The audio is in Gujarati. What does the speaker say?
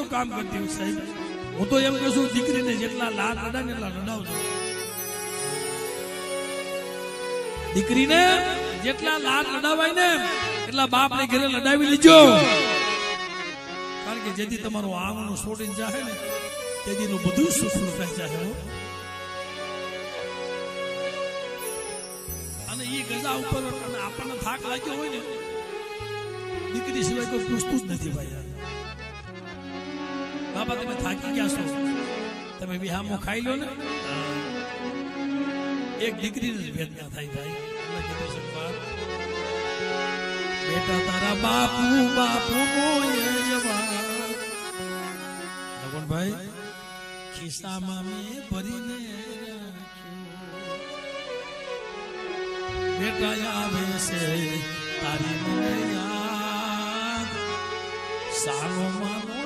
તો કામ કરતી હોય સાહેબ. હું તો એમ કહું છું દીકરીને જેટલા લાડ લડાવે ને એટલા લડાવજો. દીકરીને જેટલા લાડ લડાવાય ને એટલા બાપને ઘરે લડાવી લીજો. કારણ કે જેથી તમારું આંગણું છોડીને જાહે ને તેદીનું બધું સુખલું થઈ જાહે. અને એ ગજા ઉપર આપણને થાક લાગ્યો હોય ને દીકરી સિવાય કોઈ પૂછતું જ નથી ભાઈ. બાપા તમે થાકી ગયા છો, તમે વિહામો ખાઈ લો ને, એક દીકરીને જ વેદના થાય ભાઈ. બેટા તારા બાપુ બાપુ ભાઈ ખિસ્સામાં મેં ભરીને બેટા આવે છે તારી મને યાદ સાનો માનો